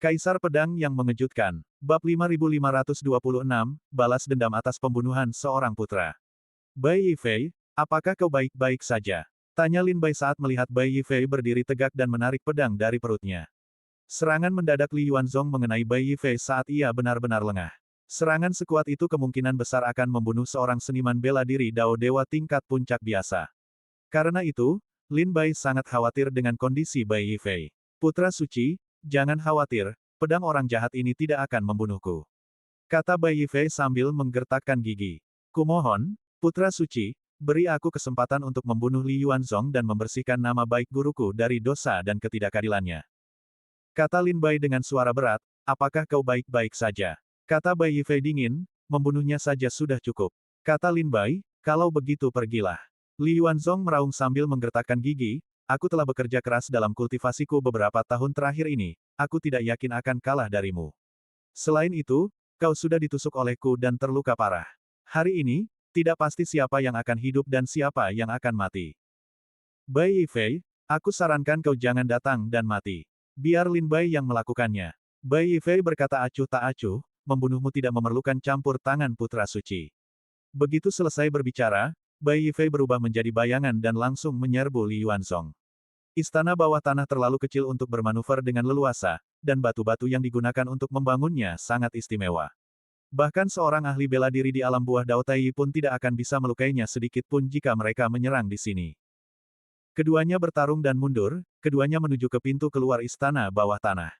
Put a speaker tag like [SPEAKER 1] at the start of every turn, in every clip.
[SPEAKER 1] Kaisar Pedang yang Mengejutkan. Bab 5526, Balas Dendam atas Pembunuhan Seorang Putra. Bai Yifei, apakah kau baik-baik saja? Tanya Lin Bai saat melihat Bai Yifei berdiri tegak dan menarik pedang dari perutnya. Serangan mendadak Li Yuanzong mengenai Bai Yifei saat ia benar-benar lengah. Serangan sekuat itu kemungkinan besar akan membunuh seorang seniman bela diri Dao Dewa tingkat puncak biasa. Karena itu, Lin Bai sangat khawatir dengan kondisi Bai Yifei. Putra suci, jangan khawatir, pedang orang jahat ini tidak akan membunuhku. Kata Bai Yifei sambil menggertakkan gigi. Kumohon, putra suci, beri aku kesempatan untuk membunuh Li Yuanzong dan membersihkan nama baik guruku dari dosa dan ketidakadilannya. Kata Lin Bai dengan suara berat, apakah kau baik-baik saja? Kata Bai Yifei dingin, membunuhnya saja sudah cukup. Kata Lin Bai, kalau begitu pergilah. Li Yuanzong meraung sambil menggertakkan gigi, aku telah bekerja keras dalam kultivasiku beberapa tahun terakhir ini, aku tidak yakin akan kalah darimu. Selain itu, kau sudah ditusuk olehku dan terluka parah. Hari ini, tidak pasti siapa yang akan hidup dan siapa yang akan mati. Bai Yifei, aku sarankan kau jangan datang dan mati. Biar Lin Bai yang melakukannya. Bai Yifei berkata acuh tak acuh, membunuhmu tidak memerlukan campur tangan putra suci. Begitu selesai berbicara, Bai Yifei berubah menjadi bayangan dan langsung menyerbu Li Yuanzong. Istana bawah tanah terlalu kecil untuk bermanuver dengan leluasa, dan batu-batu yang digunakan untuk membangunnya sangat istimewa. Bahkan seorang ahli bela diri di alam buah Dao Tai pun tidak akan bisa melukainya sedikit pun jika mereka menyerang di sini. Keduanya bertarung dan mundur, keduanya menuju ke pintu keluar istana bawah tanah.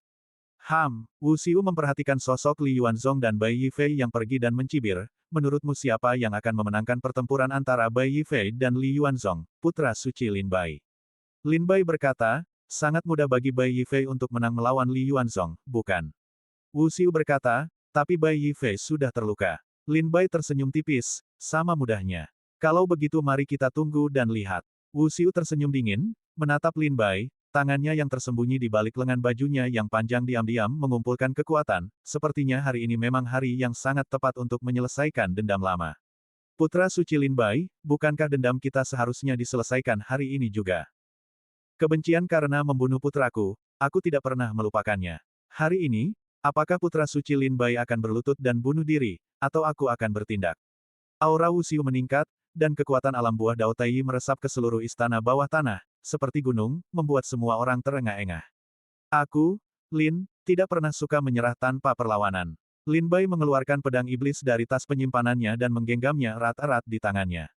[SPEAKER 1] Wu Xiu memperhatikan sosok Li Yuanzong dan Bai Yifei yang pergi dan mencibir, menurutmu siapa yang akan memenangkan pertempuran antara Bai Yifei dan Li Yuanzong, putra suci Lin Bai? Lin Bai berkata, sangat mudah bagi Bai Yifei untuk menang melawan Li Yuanzong, bukan? Wu Xiu berkata, tapi Bai Yifei sudah terluka. Lin Bai tersenyum tipis, sama mudahnya. Kalau begitu mari kita tunggu dan lihat. Wu Xiu tersenyum dingin, menatap Lin Bai, tangannya yang tersembunyi di balik lengan bajunya yang panjang diam-diam mengumpulkan kekuatan, sepertinya hari ini memang hari yang sangat tepat untuk menyelesaikan dendam lama. Putra suci Lin Bai, bukankah dendam kita seharusnya diselesaikan hari ini juga? Kebencian karena membunuh putraku, aku tidak pernah melupakannya. Hari ini, apakah putra suci Lin Bai akan berlutut dan bunuh diri, atau aku akan bertindak? Aura Wu Xiu meningkat, dan kekuatan alam buah Dao Tai meresap ke seluruh istana bawah tanah, seperti gunung, membuat semua orang terengah-engah. Aku, Lin, tidak pernah suka menyerah tanpa perlawanan. Lin Bai mengeluarkan pedang iblis dari tas penyimpanannya dan menggenggamnya erat-erat di tangannya.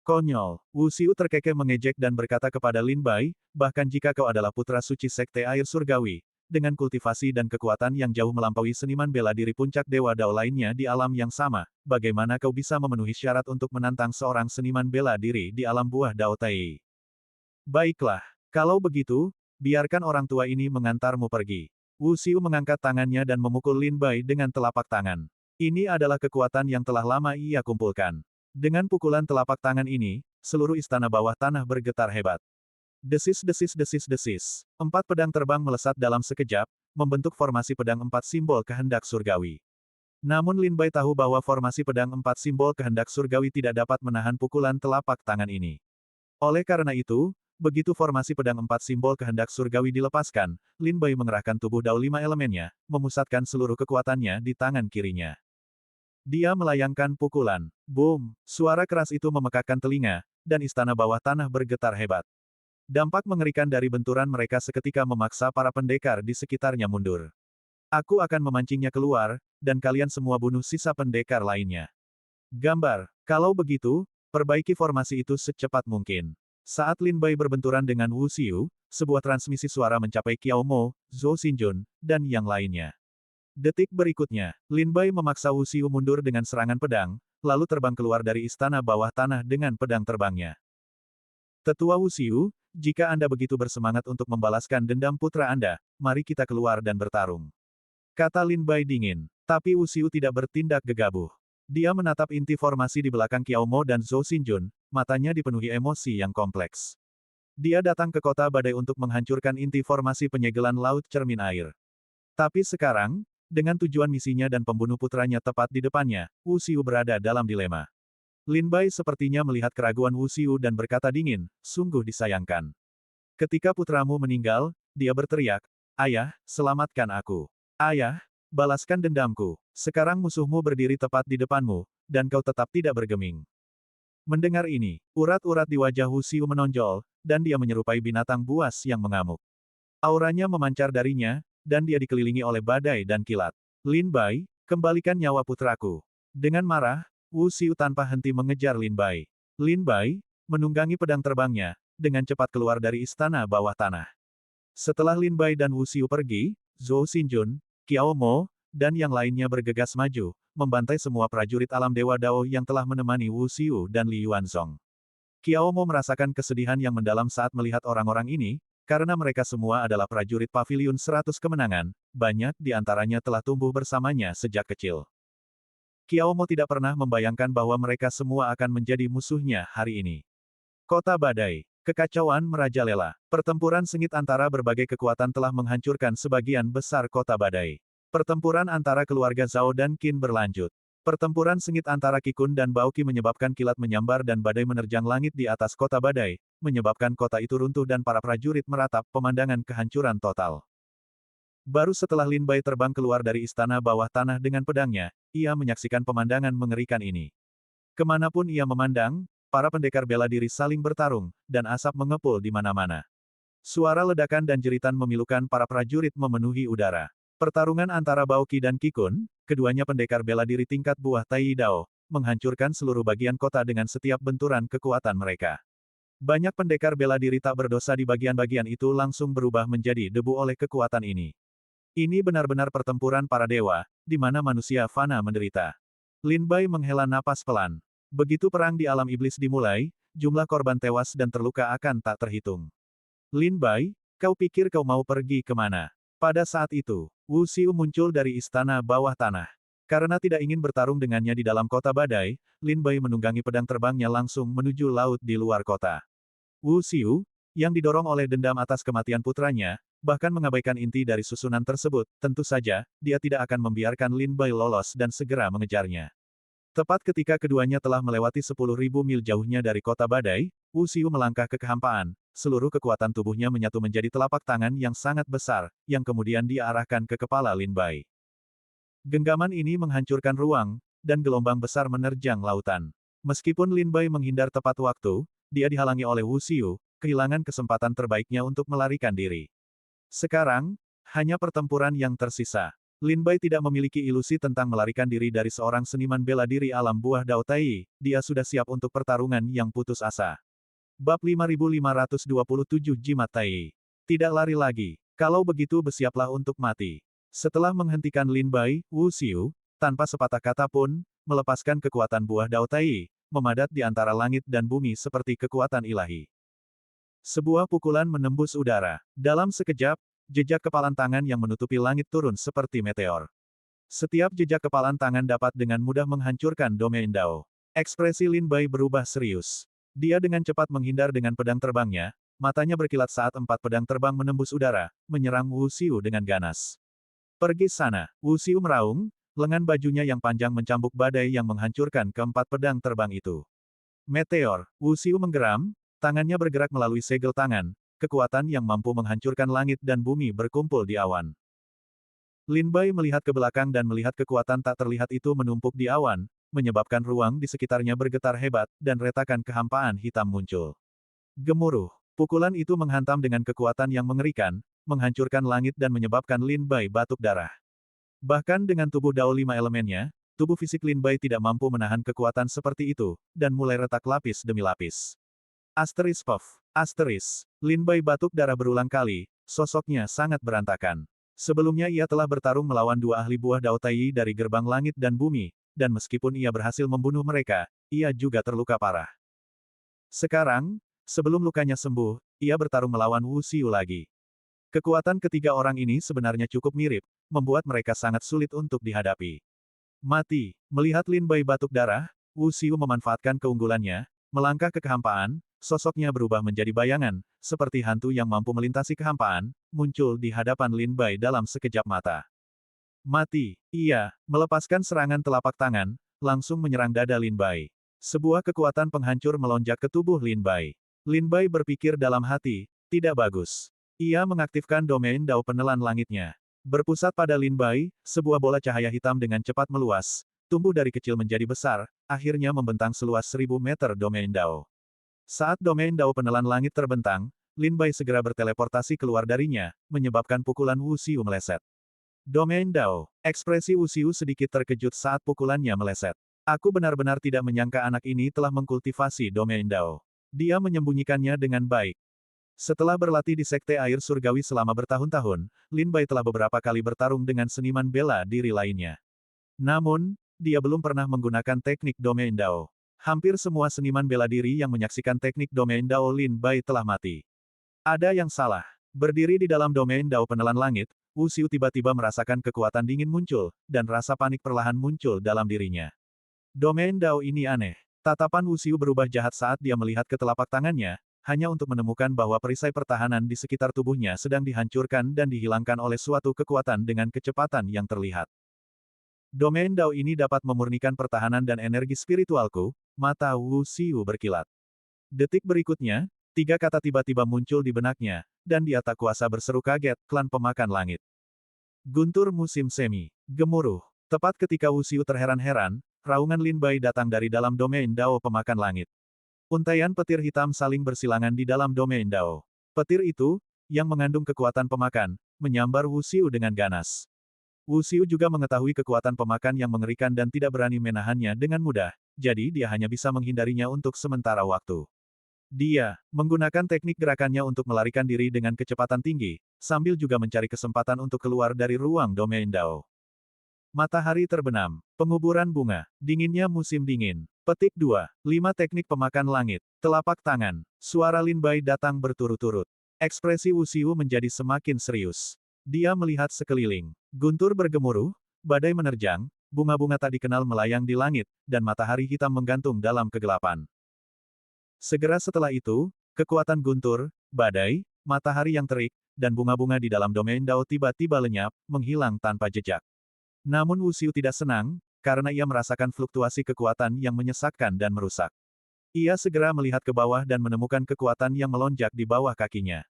[SPEAKER 1] Konyol, Wu Xiu terkekeh mengejek dan berkata kepada Lin Bai, bahkan jika kau adalah putra suci Sekte Air Surgawi, dengan kultivasi dan kekuatan yang jauh melampaui seniman bela diri puncak Dewa Dao lainnya di alam yang sama, bagaimana kau bisa memenuhi syarat untuk menantang seorang seniman bela diri di alam buah Dao Tai? Baiklah, kalau begitu, biarkan orang tua ini mengantarmu pergi. Wu Xiu mengangkat tangannya dan memukul Lin Bai dengan telapak tangan. Ini adalah kekuatan yang telah lama ia kumpulkan. Dengan pukulan telapak tangan ini, seluruh istana bawah tanah bergetar hebat. Desis. 4 pedang terbang melesat dalam sekejap, membentuk formasi pedang 4 simbol kehendak surgawi. Namun Lin Bai tahu bahwa formasi pedang 4 simbol kehendak surgawi tidak dapat menahan pukulan telapak tangan ini. Oleh karena itu, begitu formasi pedang 4 simbol kehendak surgawi dilepaskan, Lin Bai mengerahkan tubuh Dao 5 elemennya, memusatkan seluruh kekuatannya di tangan kirinya. Dia melayangkan pukulan. Boom! Suara keras itu memekakkan telinga, dan istana bawah tanah bergetar hebat. Dampak mengerikan dari benturan mereka seketika memaksa para pendekar di sekitarnya mundur. Aku akan memancingnya keluar, dan kalian semua bunuh sisa pendekar lainnya. Gambar. Kalau begitu, perbaiki formasi itu secepat mungkin. Saat Lin Bai berbenturan dengan Wu Xiu, sebuah transmisi suara mencapai Qiao Mo, Zhou Xinjun, dan yang lainnya. Detik berikutnya, Lin Bai memaksa Wu Xiu mundur dengan serangan pedang, lalu terbang keluar dari istana bawah tanah dengan pedang terbangnya. Tetua Wu Xiu, jika Anda begitu bersemangat untuk membalaskan dendam putra Anda, mari kita keluar dan bertarung. Kata Lin Bai dingin. Tapi Wu Xiu tidak bertindak gegabah. Dia menatap inti formasi di belakang Qiao Mo dan Zhou Xinjun, matanya dipenuhi emosi yang kompleks. Dia datang ke kota badai untuk menghancurkan inti formasi penyegelan laut cermin air. Tapi sekarang, dengan tujuan misinya dan pembunuh putranya tepat di depannya, Wu Xiu berada dalam dilema. Lin Bai sepertinya melihat keraguan Wu Xiu dan berkata dingin, sungguh disayangkan. Ketika putramu meninggal, dia berteriak, ayah, selamatkan aku. Ayah, balaskan dendamku. Sekarang musuhmu berdiri tepat di depanmu, dan kau tetap tidak bergeming. Mendengar ini, urat-urat di wajah Wu Xiu menonjol, dan dia menyerupai binatang buas yang mengamuk. Auranya memancar darinya, dan dia dikelilingi oleh badai dan kilat. Lin Bai, kembalikan nyawa putraku. Dengan marah, Wu Xiu tanpa henti mengejar Lin Bai. Lin Bai, menunggangi pedang terbangnya, dengan cepat keluar dari istana bawah tanah. Setelah Lin Bai dan Wu Xiu pergi, Zhou Xinjun, Qiao Mo, dan yang lainnya bergegas maju, membantai semua prajurit alam Dewa Dao yang telah menemani Wu Xiu dan Li Yuanzong. Qiao Mo merasakan kesedihan yang mendalam saat melihat orang-orang ini, karena mereka semua adalah prajurit Paviliun 100 Kemenangan, banyak di antaranya telah tumbuh bersamanya sejak kecil. Qiao Mo tidak pernah membayangkan bahwa mereka semua akan menjadi musuhnya hari ini. Kota Badai. Kekacauan merajalela. Pertempuran sengit antara berbagai kekuatan telah menghancurkan sebagian besar kota Badai. Pertempuran antara keluarga Zhao dan Qin berlanjut. Pertempuran sengit antara Qi dan Baoqi menyebabkan kilat menyambar dan badai menerjang langit di atas kota Badai, menyebabkan kota itu runtuh dan para prajurit meratap pemandangan kehancuran total. Baru setelah Lin Bai terbang keluar dari istana bawah tanah dengan pedangnya, ia menyaksikan pemandangan mengerikan ini. Kemanapun ia memandang, para pendekar bela diri saling bertarung, dan asap mengepul di mana-mana. Suara ledakan dan jeritan memilukan para prajurit memenuhi udara. Pertarungan antara Baoqi dan Qi, keduanya pendekar bela diri tingkat buah Tai Dao, menghancurkan seluruh bagian kota dengan setiap benturan kekuatan mereka. Banyak pendekar bela diri tak berdosa di bagian-bagian itu langsung berubah menjadi debu oleh kekuatan ini. Ini benar-benar pertempuran para dewa, di mana manusia fana menderita. Lin Bai menghela napas pelan. Begitu perang di alam iblis dimulai, jumlah korban tewas dan terluka akan tak terhitung. Lin Bai, kau pikir kau mau pergi kemana? Pada saat itu, Wu Xiu muncul dari istana bawah tanah. Karena tidak ingin bertarung dengannya di dalam kota badai, Lin Bai menunggangi pedang terbangnya langsung menuju laut di luar kota. Wu Xiu, yang didorong oleh dendam atas kematian putranya, bahkan mengabaikan inti dari susunan tersebut, tentu saja, dia tidak akan membiarkan Lin Bai lolos dan segera mengejarnya. Tepat ketika keduanya telah melewati 10.000 mil jauhnya dari kota badai, Wu Xiu melangkah ke kehampaan, seluruh kekuatan tubuhnya menyatu menjadi telapak tangan yang sangat besar, yang kemudian dia arahkan ke kepala Lin Bai. Genggaman ini menghancurkan ruang, dan gelombang besar menerjang lautan. Meskipun Lin Bai menghindar tepat waktu, dia dihalangi oleh Wu Xiu, kehilangan kesempatan terbaiknya untuk melarikan diri. Sekarang, hanya pertempuran yang tersisa. Lin Bai tidak memiliki ilusi tentang melarikan diri dari seorang seniman bela diri alam buah Dao Tai, dia sudah siap untuk pertarungan yang putus asa. Bab 5527 Jimat Tai. Tidak lari lagi. Kalau begitu bersiaplah untuk mati. Setelah menghentikan Lin Bai, Wu Xiu, tanpa sepatah kata pun, melepaskan kekuatan buah Dao Tai, memadat di antara langit dan bumi seperti kekuatan ilahi. Sebuah pukulan menembus udara. Dalam sekejap, jejak kepalan tangan yang menutupi langit turun seperti meteor. Setiap jejak kepalan tangan dapat dengan mudah menghancurkan domain Dao. Ekspresi Lin Bai berubah serius. Dia dengan cepat menghindar dengan pedang terbangnya, matanya berkilat saat 4 pedang terbang menembus udara, menyerang Wu Xiu dengan ganas. Pergi sana, Wu Xiu meraung, lengan bajunya yang panjang mencambuk badai yang menghancurkan keempat pedang terbang itu. Meteor, Wu Xiu menggeram, tangannya bergerak melalui segel tangan, kekuatan yang mampu menghancurkan langit dan bumi berkumpul di awan. Lin Bai melihat ke belakang dan melihat kekuatan tak terlihat itu menumpuk di awan, menyebabkan ruang di sekitarnya bergetar hebat, dan retakan kehampaan hitam muncul. Gemuruh. Pukulan itu menghantam dengan kekuatan yang mengerikan, menghancurkan langit dan menyebabkan Lin Bai batuk darah. Bahkan dengan tubuh Dao 5 elemennya, tubuh fisik Lin Bai tidak mampu menahan kekuatan seperti itu, dan mulai retak lapis demi lapis. Asteris Puff. Asteris. Lin Bai batuk darah berulang kali, sosoknya sangat berantakan. Sebelumnya ia telah bertarung melawan 2 ahli buah Dao Tai dari gerbang langit dan bumi, dan meskipun ia berhasil membunuh mereka, ia juga terluka parah. Sekarang, sebelum lukanya sembuh, ia bertarung melawan Wu Xiu lagi. Kekuatan ketiga orang ini sebenarnya cukup mirip, membuat mereka sangat sulit untuk dihadapi. Mati. Melihat Lin Bai batuk darah, Wu Xiu memanfaatkan keunggulannya, melangkah ke kehampaan, sosoknya berubah menjadi bayangan, seperti hantu yang mampu melintasi kehampaan, muncul di hadapan Lin Bai dalam sekejap mata. Mati. Ia melepaskan serangan telapak tangan, langsung menyerang dada Lin Bai. Sebuah kekuatan penghancur melonjak ke tubuh Lin Bai. Lin Bai berpikir dalam hati, tidak bagus. Ia mengaktifkan domain Dao penelan langitnya. Berpusat pada Lin Bai, sebuah bola cahaya hitam dengan cepat meluas, tumbuh dari kecil menjadi besar, akhirnya membentang seluas 1000 meter domain Dao. Saat domain Dao penelan langit terbentang, Lin Bai segera berteleportasi keluar darinya, menyebabkan pukulan Wu Xiu meleset. Domain Dao. Ekspresi Wu Xiu sedikit terkejut saat pukulannya meleset. Aku benar-benar tidak menyangka anak ini telah mengkultivasi domain Dao. Dia menyembunyikannya dengan baik. Setelah berlatih di Sekte Air Surgawi selama bertahun-tahun, Lin Bai telah beberapa kali bertarung dengan seniman bela diri lainnya. Namun, dia belum pernah menggunakan teknik domain Dao. Hampir semua seniman bela diri yang menyaksikan teknik domain Dao Lin Bai telah mati. Ada yang salah. Berdiri di dalam domain Dao penelan langit, Wu Xiu tiba-tiba merasakan kekuatan dingin muncul, dan rasa panik perlahan muncul dalam dirinya. Domain Dao ini aneh. Tatapan Wu Xiu berubah jahat saat dia melihat ke telapak tangannya, hanya untuk menemukan bahwa perisai pertahanan di sekitar tubuhnya sedang dihancurkan dan dihilangkan oleh suatu kekuatan dengan kecepatan yang terlihat. Domain Dao ini dapat memurnikan pertahanan dan energi spiritualku, mata Wu Xiu berkilat. Detik berikutnya, 3 kata tiba-tiba muncul di benaknya, dan dia tak kuasa berseru kaget, klan pemakan langit. Guntur musim semi. Gemuruh. Tepat ketika Wu Xiu terheran-heran, raungan Lin Bai datang dari dalam domain Dao pemakan langit. Untaian petir hitam saling bersilangan di dalam domain Dao. Petir itu, yang mengandung kekuatan pemakan, menyambar Wu Xiu dengan ganas. Wu Xiu juga mengetahui kekuatan pemakan yang mengerikan dan tidak berani menahannya dengan mudah, jadi dia hanya bisa menghindarinya untuk sementara waktu. Dia menggunakan teknik gerakannya untuk melarikan diri dengan kecepatan tinggi, sambil juga mencari kesempatan untuk keluar dari ruang domain Dao. Matahari terbenam. Penguburan bunga. Dinginnya musim dingin. Petik 2. 5 teknik pemakan langit. Telapak tangan. Suara Lin Bai datang berturut-turut. Ekspresi Wu Xiu menjadi semakin serius. Dia melihat sekeliling. Guntur bergemuruh, badai menerjang, bunga-bunga tak dikenal melayang di langit, dan matahari hitam menggantung dalam kegelapan. Segera setelah itu, kekuatan guntur, badai, matahari yang terik, dan bunga-bunga di dalam domain Dao tiba-tiba lenyap, menghilang tanpa jejak. Namun Wu Xiu tidak senang, karena ia merasakan fluktuasi kekuatan yang menyesakkan dan merusak. Ia segera melihat ke bawah dan menemukan kekuatan yang melonjak di bawah kakinya.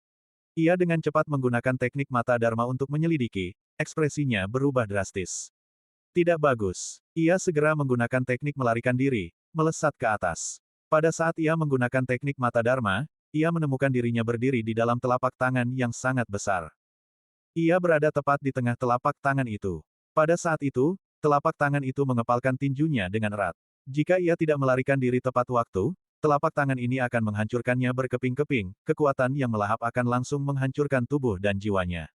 [SPEAKER 1] Ia dengan cepat menggunakan teknik mata Dharma untuk menyelidiki, ekspresinya berubah drastis. Tidak bagus. Ia segera menggunakan teknik melarikan diri, melesat ke atas. Pada saat ia menggunakan teknik mata Dharma, ia menemukan dirinya berdiri di dalam telapak tangan yang sangat besar. Ia berada tepat di tengah telapak tangan itu. Pada saat itu, telapak tangan itu mengepalkan tinjunya dengan erat. Jika ia tidak melarikan diri tepat waktu, telapak tangan ini akan menghancurkannya berkeping-keping, kekuatan yang melahap akan langsung menghancurkan tubuh dan jiwanya.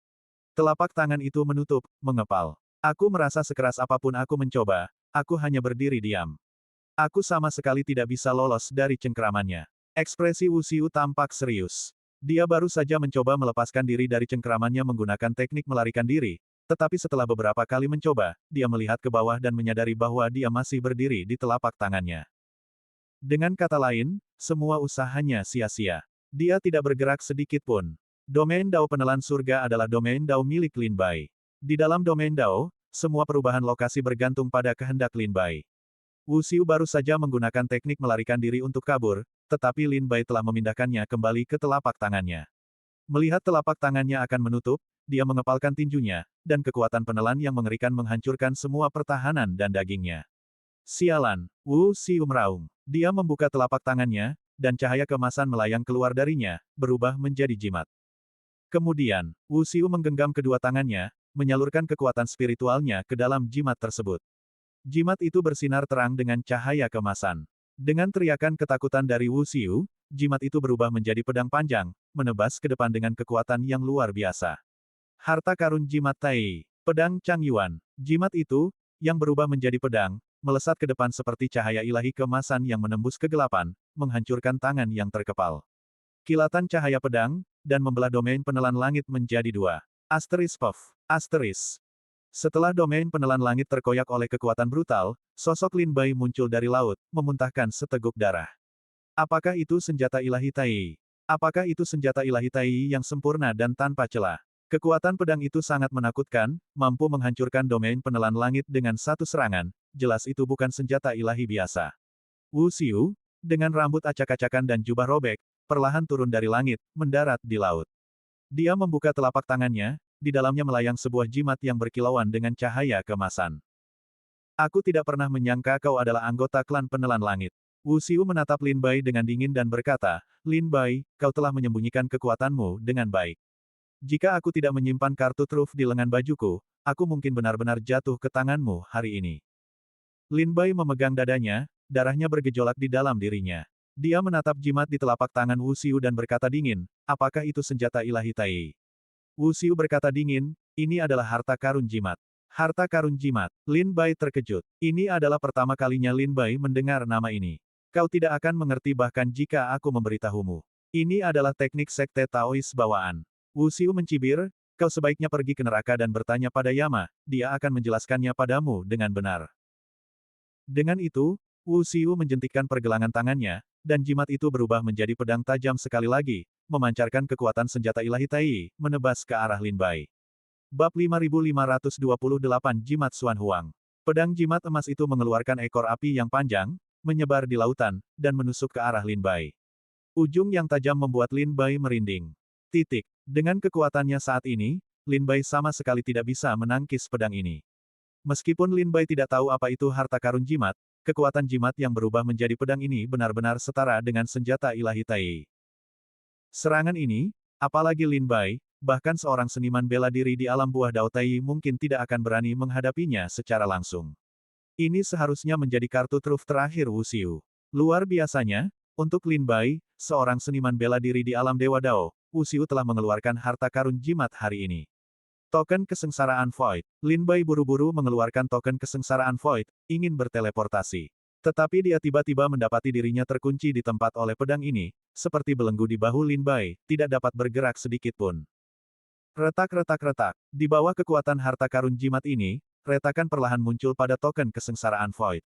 [SPEAKER 1] Telapak tangan itu menutup, mengepal. Aku merasa sekeras apapun aku mencoba, aku hanya berdiri diam. Aku sama sekali tidak bisa lolos dari cengkeramannya. Ekspresi Wu Xiu tampak serius. Dia baru saja mencoba melepaskan diri dari cengkeramannya menggunakan teknik melarikan diri, tetapi setelah beberapa kali mencoba, dia melihat ke bawah dan menyadari bahwa dia masih berdiri di telapak tangannya. Dengan kata lain, semua usahanya sia-sia. Dia tidak bergerak sedikit pun. Domain Dao penelan surga adalah domain Dao milik Lin Bai. Di dalam domain Dao, semua perubahan lokasi bergantung pada kehendak Lin Bai. Wu Xiu baru saja menggunakan teknik melarikan diri untuk kabur, tetapi Lin Bai telah memindahkannya kembali ke telapak tangannya. Melihat telapak tangannya akan menutup, dia mengepalkan tinjunya, dan kekuatan penelan yang mengerikan menghancurkan semua pertahanan dan dagingnya. Sialan, Wu Xiu meraung. Dia membuka telapak tangannya, dan cahaya keemasan melayang keluar darinya, berubah menjadi jimat. Kemudian, Wu Xiu menggenggam kedua tangannya, menyalurkan kekuatan spiritualnya ke dalam jimat tersebut. Jimat itu bersinar terang dengan cahaya keemasan. Dengan teriakan ketakutan dari Wu Xiu, jimat itu berubah menjadi pedang panjang, menebas ke depan dengan kekuatan yang luar biasa. Harta karun jimat Tai. Pedang Chang Yuan. Jimat itu, yang berubah menjadi pedang, melesat ke depan seperti cahaya ilahi keemasan yang menembus kegelapan, menghancurkan tangan yang terkepal. Kilatan cahaya pedang, dan membelah domain penelan langit menjadi 2. Asterisk Puff. Asterisk. Setelah domain penelan langit terkoyak oleh kekuatan brutal, sosok Lin Bai muncul dari laut, memuntahkan seteguk darah. Apakah itu senjata ilahi Tai? Apakah itu senjata ilahi Tai yang sempurna dan tanpa celah? Kekuatan pedang itu sangat menakutkan, mampu menghancurkan domain penelan langit dengan satu serangan, jelas itu bukan senjata ilahi biasa. Wu Xiu, dengan rambut acak-acakan dan jubah robek, perlahan turun dari langit, mendarat di laut. Dia membuka telapak tangannya, di dalamnya melayang sebuah jimat yang berkilauan dengan cahaya keemasan. Aku tidak pernah menyangka kau adalah anggota klan penelan langit. Wu Xiu menatap Lin Bai dengan dingin dan berkata, Lin Bai, kau telah menyembunyikan kekuatanmu dengan baik. Jika aku tidak menyimpan kartu truf di lengan bajuku, aku mungkin benar-benar jatuh ke tanganmu hari ini. Lin Bai memegang dadanya, darahnya bergejolak di dalam dirinya. Dia menatap jimat di telapak tangan Wu Xiu dan berkata dingin, apakah itu senjata ilahi Tai? Wu Xiu berkata dingin, ini adalah harta karun jimat. Harta karun jimat. Lin Bai terkejut. Ini adalah pertama kalinya Lin Bai mendengar nama ini. Kau tidak akan mengerti bahkan jika aku memberitahumu. Ini adalah teknik sekte Taois bawaan. Wu Xiu mencibir, kau sebaiknya pergi ke neraka dan bertanya pada Yama, dia akan menjelaskannya padamu dengan benar. Dengan itu, Wu Xiu menjentikkan pergelangan tangannya, dan jimat itu berubah menjadi pedang tajam sekali lagi, memancarkan kekuatan senjata ilahi Tai, menebas ke arah Lin Bai. Bab 5528 Jimat Xuan Huang. Pedang jimat emas itu mengeluarkan ekor api yang panjang, menyebar di lautan, dan menusuk ke arah Lin Bai. Ujung yang tajam membuat Lin Bai merinding. Titik. Dengan kekuatannya saat ini, Lin Bai sama sekali tidak bisa menangkis pedang ini. Meskipun Lin Bai tidak tahu apa itu harta karun jimat, kekuatan jimat yang berubah menjadi pedang ini benar-benar setara dengan senjata ilahi Tai. Serangan ini, apalagi Lin Bai, bahkan seorang seniman bela diri di alam buah Dao Tai mungkin tidak akan berani menghadapinya secara langsung. Ini seharusnya menjadi kartu truf terakhir Wu Xiu. Luar biasanya, untuk Lin Bai, seorang seniman bela diri di alam Dewa Dao, Wu Xiu telah mengeluarkan harta karun jimat hari ini. Token kesengsaraan Void. Lin Bai buru-buru mengeluarkan token kesengsaraan Void, ingin berteleportasi. Tetapi dia tiba-tiba mendapati dirinya terkunci di tempat oleh pedang ini, seperti belenggu di bahu Lin Bai, tidak dapat bergerak sedikit pun. Retak-retak-retak. Di bawah kekuatan harta karun jimat ini, retakan perlahan muncul pada token kesengsaraan Void.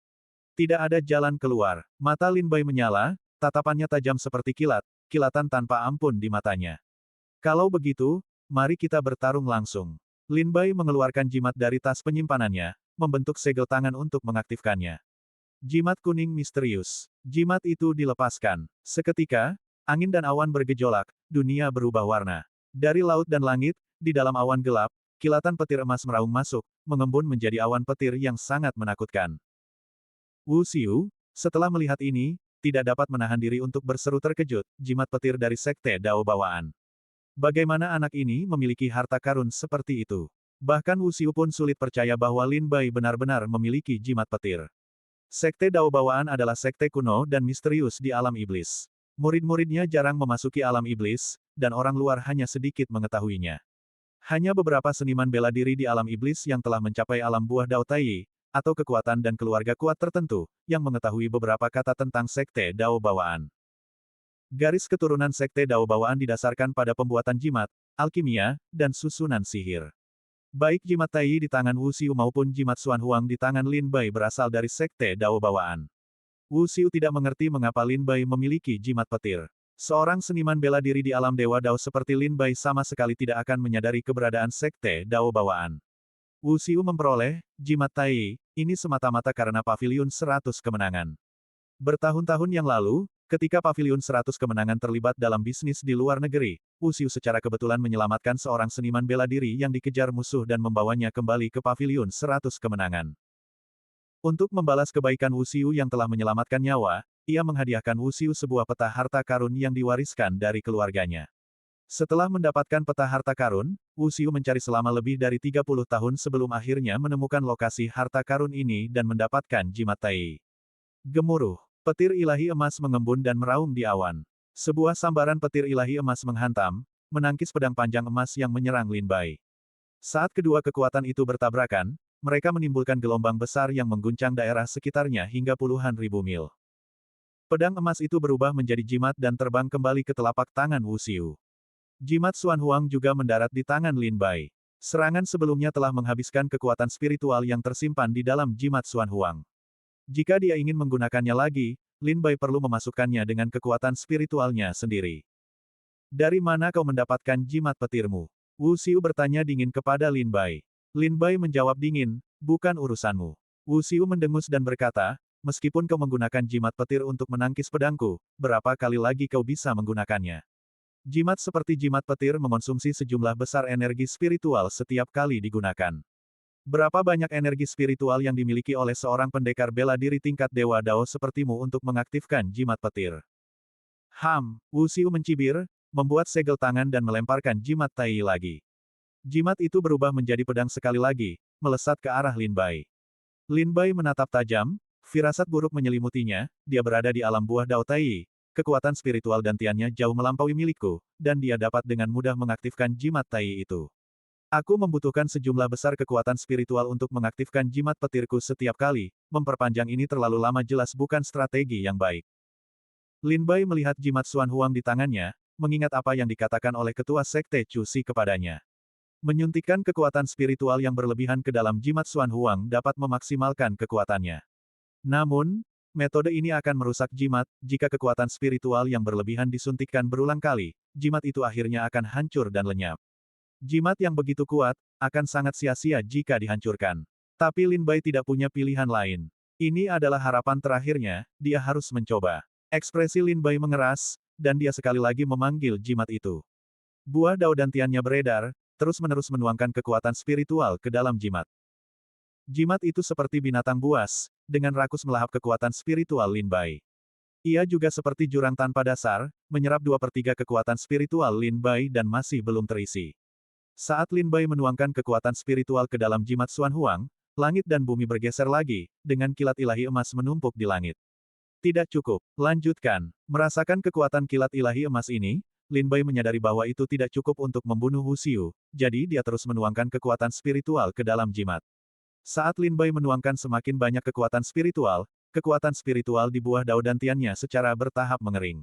[SPEAKER 1] Tidak ada jalan keluar. Mata Lin Bai menyala, tatapannya tajam seperti kilat, kilatan tanpa ampun di matanya. Kalau begitu, mari kita bertarung langsung. Lin Bai mengeluarkan jimat dari tas penyimpanannya, membentuk segel tangan untuk mengaktifkannya. Jimat kuning misterius. Jimat itu dilepaskan. Seketika, angin dan awan bergejolak, dunia berubah warna. Dari laut dan langit, di dalam awan gelap, kilatan petir emas meraung masuk, mengembun menjadi awan petir yang sangat menakutkan. Wu Xiu, setelah melihat ini, tidak dapat menahan diri untuk berseru terkejut, jimat petir dari sekte Dao bawaan. Bagaimana anak ini memiliki harta karun seperti itu? Bahkan Wu Xiu pun sulit percaya bahwa Lin Bai benar-benar memiliki jimat petir. Sekte Dao bawaan adalah sekte kuno dan misterius di alam iblis. Murid-muridnya jarang memasuki alam iblis, dan orang luar hanya sedikit mengetahuinya. Hanya beberapa seniman bela diri di alam iblis yang telah mencapai alam buah Dao Tai, atau kekuatan dan keluarga kuat tertentu, yang mengetahui beberapa kata tentang sekte Dao bawaan. Garis keturunan sekte Dao bawaan didasarkan pada pembuatan jimat, alkimia, dan susunan sihir. Baik jimat Tai di tangan Wu Xiu maupun jimat Xuan Huang di tangan Lin Bai berasal dari sekte Dao bawaan. Wu Xiu tidak mengerti mengapa Lin Bai memiliki jimat petir. Seorang seniman bela diri di alam Dewa Dao seperti Lin Bai sama sekali tidak akan menyadari keberadaan sekte Dao bawaan. Wu Xiu memperoleh jimat Tai, ini semata-mata karena Paviliun 100 Kemenangan. Bertahun-tahun yang lalu, ketika Paviliun 100 Kemenangan terlibat dalam bisnis di luar negeri, Wu Xiu secara kebetulan menyelamatkan seorang seniman bela diri yang dikejar musuh dan membawanya kembali ke Paviliun 100 Kemenangan. Untuk membalas kebaikan Wu Xiu yang telah menyelamatkan nyawa, ia menghadiahkan Wu Xiu sebuah peta harta karun yang diwariskan dari keluarganya. Setelah mendapatkan peta harta karun, Wu Xiu mencari selama lebih dari 30 tahun sebelum akhirnya menemukan lokasi harta karun ini dan mendapatkan jimat Tai. Gemuruh. Petir ilahi emas mengembun dan meraung di awan. Sebuah sambaran petir ilahi emas menghantam, menangkis pedang panjang emas yang menyerang Lin Bai. Saat kedua kekuatan itu bertabrakan, mereka menimbulkan gelombang besar yang mengguncang daerah sekitarnya hingga puluhan ribu mil. Pedang emas itu berubah menjadi jimat dan terbang kembali ke telapak tangan Wu Xiu. Jimat Xuan Huang juga mendarat di tangan Lin Bai. Serangan sebelumnya telah menghabiskan kekuatan spiritual yang tersimpan di dalam jimat Xuan Huang. Jika dia ingin menggunakannya lagi, Lin Bai perlu memasukkannya dengan kekuatan spiritualnya sendiri. Dari mana kau mendapatkan jimat petirmu? Wu Xiu bertanya dingin kepada Lin Bai. Lin Bai menjawab dingin, bukan urusanmu. Wu Xiu mendengus dan berkata, meskipun kau menggunakan jimat petir untuk menangkis pedangku, berapa kali lagi kau bisa menggunakannya? Jimat seperti jimat petir mengonsumsi sejumlah besar energi spiritual setiap kali digunakan. Berapa banyak energi spiritual yang dimiliki oleh seorang pendekar bela diri tingkat Dewa Dao sepertimu untuk mengaktifkan jimat petir? Wu Xiu mencibir, membuat segel tangan dan melemparkan jimat Tai lagi. Jimat itu berubah menjadi pedang sekali lagi, melesat ke arah Lin Bai. Lin Bai menatap tajam, firasat buruk menyelimutinya, dia berada di alam buah Dao Tai. Kekuatan spiritual dantiannya jauh melampaui milikku, dan dia dapat dengan mudah mengaktifkan jimat Tai itu. Aku membutuhkan sejumlah besar kekuatan spiritual untuk mengaktifkan jimat petirku setiap kali, memperpanjang ini terlalu lama jelas bukan strategi yang baik. Lin Bai melihat jimat Xuan Huang di tangannya, mengingat apa yang dikatakan oleh ketua sekte Chu Xi kepadanya. Menyuntikkan kekuatan spiritual yang berlebihan ke dalam jimat Xuan Huang dapat memaksimalkan kekuatannya. Namun, metode ini akan merusak jimat, jika kekuatan spiritual yang berlebihan disuntikkan berulang kali, jimat itu akhirnya akan hancur dan lenyap. Jimat yang begitu kuat, akan sangat sia-sia jika dihancurkan. Tapi Lin Bai tidak punya pilihan lain. Ini adalah harapan terakhirnya, dia harus mencoba. Ekspresi Lin Bai mengeras, dan dia sekali lagi memanggil jimat itu. Buah Dao dantiannya beredar, terus-menerus menuangkan kekuatan spiritual ke dalam jimat. Jimat itu seperti binatang buas, dengan rakus melahap kekuatan spiritual Lin Bai. Ia juga seperti jurang tanpa dasar, menyerap 2/3 kekuatan spiritual Lin Bai dan masih belum terisi. Saat Lin Bai menuangkan kekuatan spiritual ke dalam jimat Xuan Huang, langit dan bumi bergeser lagi, dengan kilat ilahi emas menumpuk di langit. Tidak cukup, lanjutkan. Merasakan kekuatan kilat ilahi emas ini, Lin Bai menyadari bahwa itu tidak cukup untuk membunuh Wu Xiu, jadi dia terus menuangkan kekuatan spiritual ke dalam jimat. Saat Lin Bai menuangkan semakin banyak kekuatan spiritual di buah Dao dantiannya secara bertahap mengering.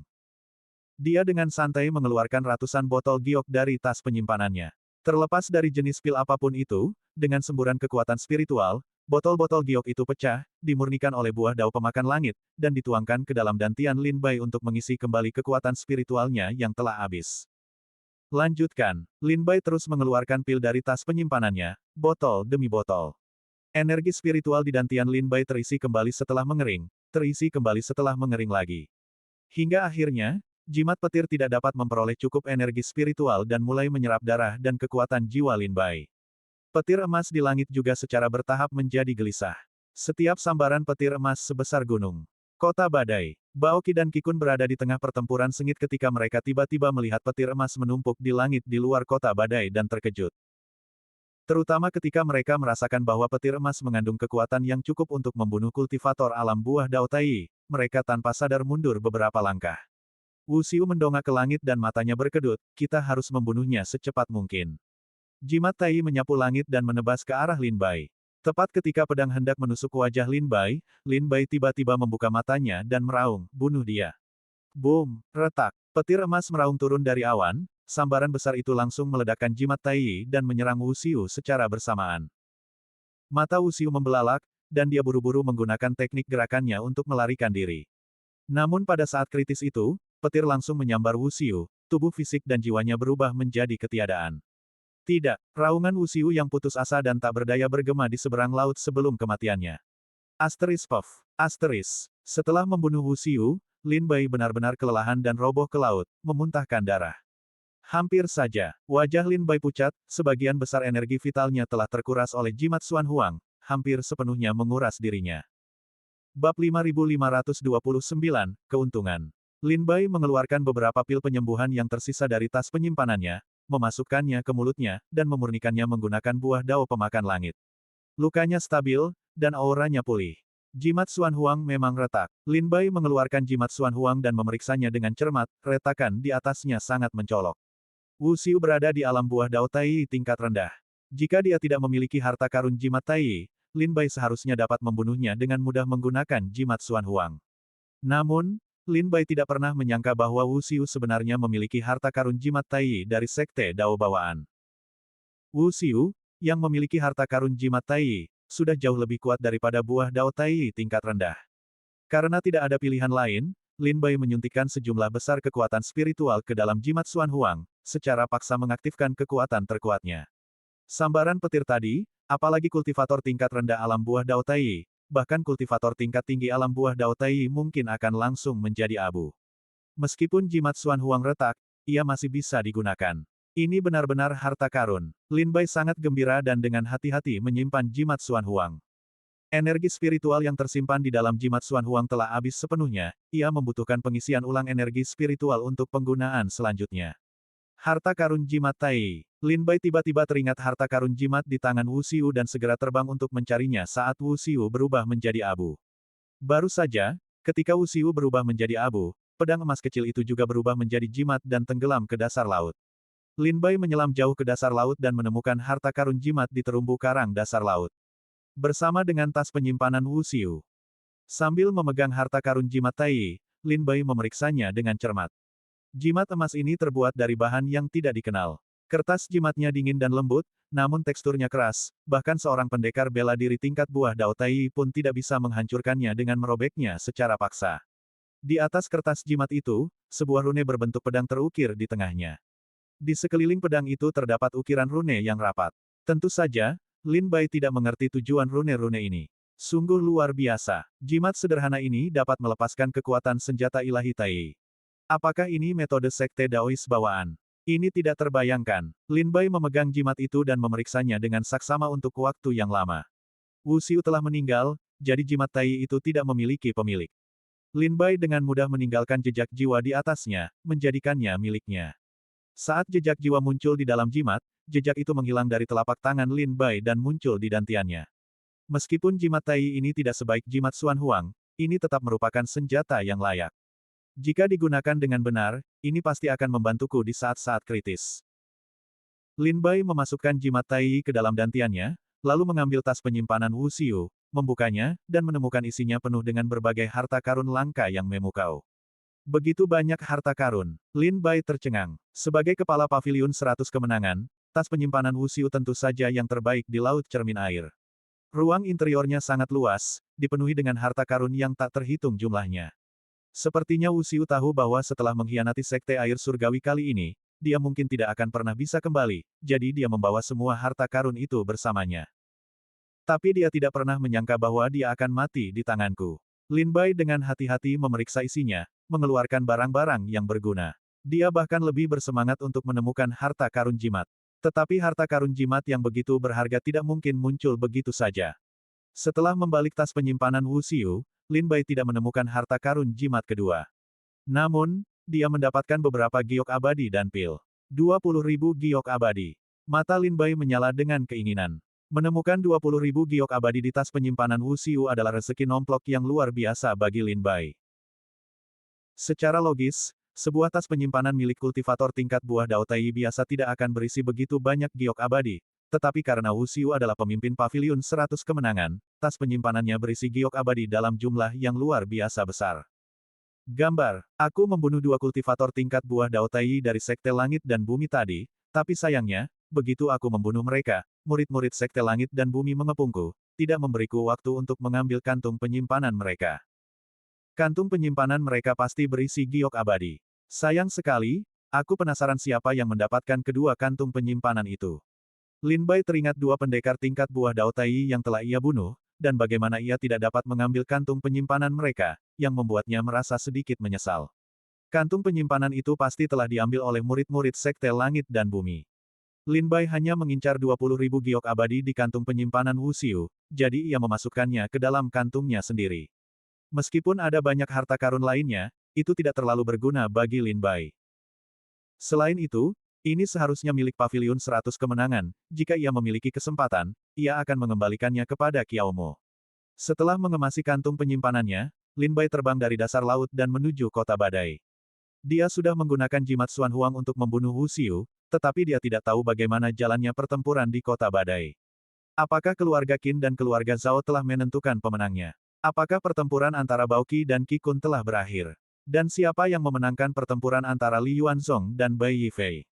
[SPEAKER 1] Dia dengan santai mengeluarkan ratusan botol giok dari tas penyimpanannya. Terlepas dari jenis pil apapun itu, dengan semburan kekuatan spiritual, botol-botol giok itu pecah, dimurnikan oleh buah Dao pemakan langit, dan dituangkan ke dalam dantian Lin Bai untuk mengisi kembali kekuatan spiritualnya yang telah habis. Lanjutkan, Lin Bai terus mengeluarkan pil dari tas penyimpanannya, botol demi botol. Energi spiritual di dantian Lin Bai terisi kembali setelah mengering, terisi kembali setelah mengering lagi. Hingga akhirnya, jimat petir tidak dapat memperoleh cukup energi spiritual dan mulai menyerap darah dan kekuatan jiwa Lin Bai. Petir emas di langit juga secara bertahap menjadi gelisah. Setiap sambaran petir emas sebesar gunung. Kota badai. Bao Qi dan Qi Kun berada di tengah pertempuran sengit ketika mereka tiba-tiba melihat petir emas menumpuk di langit di luar kota badai dan terkejut. Terutama ketika mereka merasakan bahwa petir emas mengandung kekuatan yang cukup untuk membunuh kultivator alam buah Dao Tai, mereka tanpa sadar mundur beberapa langkah. Wu Xiu mendongak ke langit dan matanya berkedut, kita harus membunuhnya secepat mungkin. Jimat Tai menyapu langit dan menebas ke arah Lin Bai. Tepat ketika pedang hendak menusuk wajah Lin Bai tiba-tiba membuka matanya dan meraung, bunuh dia. Boom, retak. Petir emas meraung turun dari awan, sambaran besar itu langsung meledakkan jimat Tai dan menyerang Wu Xiu secara bersamaan. Mata Wu Xiu membelalak, dan dia buru-buru menggunakan teknik gerakannya untuk melarikan diri. Namun pada saat kritis itu, petir langsung menyambar Wu Xiu, tubuh fisik dan jiwanya berubah menjadi ketiadaan. Tidak, raungan Wu Xiu yang putus asa dan tak berdaya bergema di seberang laut sebelum kematiannya. Setelah membunuh Wu Xiu, Lin Bai benar-benar kelelahan dan roboh ke laut, memuntahkan darah. Hampir saja, wajah Lin Bai pucat, sebagian besar energi vitalnya telah terkuras oleh jimat Xuan Huang, hampir sepenuhnya menguras dirinya. Bab 5529, Keuntungan. Lin Bai mengeluarkan beberapa pil penyembuhan yang tersisa dari tas penyimpanannya, memasukkannya ke mulutnya, dan memurnikannya menggunakan buah Dao pemakan langit. Lukanya stabil, dan auranya pulih. Jimat Xuan Huang memang retak. Lin Bai mengeluarkan jimat Xuan Huang dan memeriksanya dengan cermat, retakan di atasnya sangat mencolok. Wu Xiu berada di alam buah Dao Tai tingkat rendah. Jika dia tidak memiliki harta karun jimat Tai, Lin Bai seharusnya dapat membunuhnya dengan mudah menggunakan jimat Xuan Huang. Namun, Lin Bai tidak pernah menyangka bahwa Wu Xiu sebenarnya memiliki harta karun jimat Tai dari sekte Dao bawaan. Wu Xiu, yang memiliki harta karun jimat Tai, sudah jauh lebih kuat daripada buah Dao Tai tingkat rendah. Karena tidak ada pilihan lain, Lin Bai menyuntikkan sejumlah besar kekuatan spiritual ke dalam jimat Xuan Huang, secara paksa mengaktifkan kekuatan terkuatnya. Sambaran petir tadi, apalagi kultivator tingkat rendah alam buah Dao Tai, bahkan kultivator tingkat tinggi alam buah Dao Tai mungkin akan langsung menjadi abu. Meskipun jimat Xuan Huang retak, ia masih bisa digunakan. Ini benar-benar harta karun. Lin Bai sangat gembira dan dengan hati-hati menyimpan jimat Xuan Huang. Energi spiritual yang tersimpan di dalam jimat Xuan Huang telah habis sepenuhnya, ia membutuhkan pengisian ulang energi spiritual untuk penggunaan selanjutnya. Harta karun jimat Tai. Lin Bai tiba-tiba teringat harta karun jimat di tangan Wu Xiu dan segera terbang untuk mencarinya saat Wu Xiu berubah menjadi abu. Baru saja, ketika Wu Xiu berubah menjadi abu, pedang emas kecil itu juga berubah menjadi jimat dan tenggelam ke dasar laut. Lin Bai menyelam jauh ke dasar laut dan menemukan harta karun jimat di terumbu karang dasar laut. Bersama dengan tas penyimpanan Wu Xiu. Sambil memegang harta karun jimat Tai, Lin Bai memeriksanya dengan cermat. Jimat emas ini terbuat dari bahan yang tidak dikenal. Kertas jimatnya dingin dan lembut, namun teksturnya keras, bahkan seorang pendekar bela diri tingkat buah Dao Tai pun tidak bisa menghancurkannya dengan merobeknya secara paksa. Di atas kertas jimat itu, sebuah rune berbentuk pedang terukir di tengahnya. Di sekeliling pedang itu terdapat ukiran rune yang rapat. Tentu saja, Lin Bai tidak mengerti tujuan rune-rune ini. Sungguh luar biasa. Jimat sederhana ini dapat melepaskan kekuatan senjata ilahi Tai. Apakah ini metode sekte Daois bawaan? Ini tidak terbayangkan. Lin Bai memegang jimat itu dan memeriksanya dengan saksama untuk waktu yang lama. Wu Xiu telah meninggal, jadi jimat Tai itu tidak memiliki pemilik. Lin Bai dengan mudah meninggalkan jejak jiwa di atasnya, menjadikannya miliknya. Saat jejak jiwa muncul di dalam jimat, jejak itu menghilang dari telapak tangan Lin Bai dan muncul di dantiannya. Meskipun jimat Tai ini tidak sebaik jimat Xuan Huang, ini tetap merupakan senjata yang layak. Jika digunakan dengan benar, ini pasti akan membantuku di saat-saat kritis. Lin Bai memasukkan jimat Tai ke dalam dantiannya, lalu mengambil tas penyimpanan Wu Xiu, membukanya, dan menemukan isinya penuh dengan berbagai harta karun langka yang memukau. Begitu banyak harta karun, Lin Bai tercengang. Sebagai kepala paviliun 100 kemenangan, tas penyimpanan Wu Xiu tentu saja yang terbaik di Laut Cermin Air. Ruang interiornya sangat luas, dipenuhi dengan harta karun yang tak terhitung jumlahnya. Sepertinya Wu Xiu tahu bahwa setelah mengkhianati Sekte Air Surgawi kali ini, dia mungkin tidak akan pernah bisa kembali, jadi dia membawa semua harta karun itu bersamanya. Tapi dia tidak pernah menyangka bahwa dia akan mati di tanganku. Lin Bai dengan hati-hati memeriksa isinya, mengeluarkan barang-barang yang berguna. Dia bahkan lebih bersemangat untuk menemukan harta karun jimat. Tetapi harta karun jimat yang begitu berharga tidak mungkin muncul begitu saja. Setelah membalik tas penyimpanan Wu Xiu, Lin Bai tidak menemukan harta karun jimat kedua. Namun, dia mendapatkan beberapa giok abadi dan pil. 20.000 giok abadi. Mata Lin Bai menyala dengan keinginan. Menemukan 20.000 giok abadi di tas penyimpanan Wu Xiu adalah rezeki nomplok yang luar biasa bagi Lin Bai. Secara logis, sebuah tas penyimpanan milik kultivator tingkat buah Dao Tai biasa tidak akan berisi begitu banyak giok abadi. Tetapi karena Wu Xiu adalah pemimpin paviliun 100 kemenangan, tas penyimpanannya berisi giok abadi dalam jumlah yang luar biasa besar. Gambar, aku membunuh 2 kultivator tingkat buah Dao Tai dari Sekte Langit dan Bumi tadi, tapi sayangnya, begitu aku membunuh mereka, murid-murid Sekte Langit dan Bumi mengepungku, tidak memberiku waktu untuk mengambil kantung penyimpanan mereka. Kantung penyimpanan mereka pasti berisi giok abadi. Sayang sekali, aku penasaran siapa yang mendapatkan kedua kantung penyimpanan itu. Lin Bai teringat 2 pendekar tingkat buah Dao Tai yang telah ia bunuh, dan bagaimana ia tidak dapat mengambil kantung penyimpanan mereka, yang membuatnya merasa sedikit menyesal. Kantung penyimpanan itu pasti telah diambil oleh murid-murid Sekte Langit dan Bumi. Lin Bai hanya mengincar 20.000 giok abadi di kantung penyimpanan Wu Xiu, jadi ia memasukkannya ke dalam kantungnya sendiri. Meskipun ada banyak harta karun lainnya, itu tidak terlalu berguna bagi Lin Bai. Selain itu, ini seharusnya milik paviliun 100 kemenangan, jika ia memiliki kesempatan, ia akan mengembalikannya kepada Qiao Mo. Setelah mengemasi kantung penyimpanannya, Lin Bai terbang dari dasar laut dan menuju kota badai. Dia sudah menggunakan jimat Xuan Huang untuk membunuh Wu Xiu, tetapi dia tidak tahu bagaimana jalannya pertempuran di kota badai. Apakah keluarga Qin dan keluarga Zhao telah menentukan pemenangnya? Apakah pertempuran antara Bao Qi dan Qi Kun telah berakhir? Dan siapa yang memenangkan pertempuran antara Li Yuanzong dan Bai Yifei?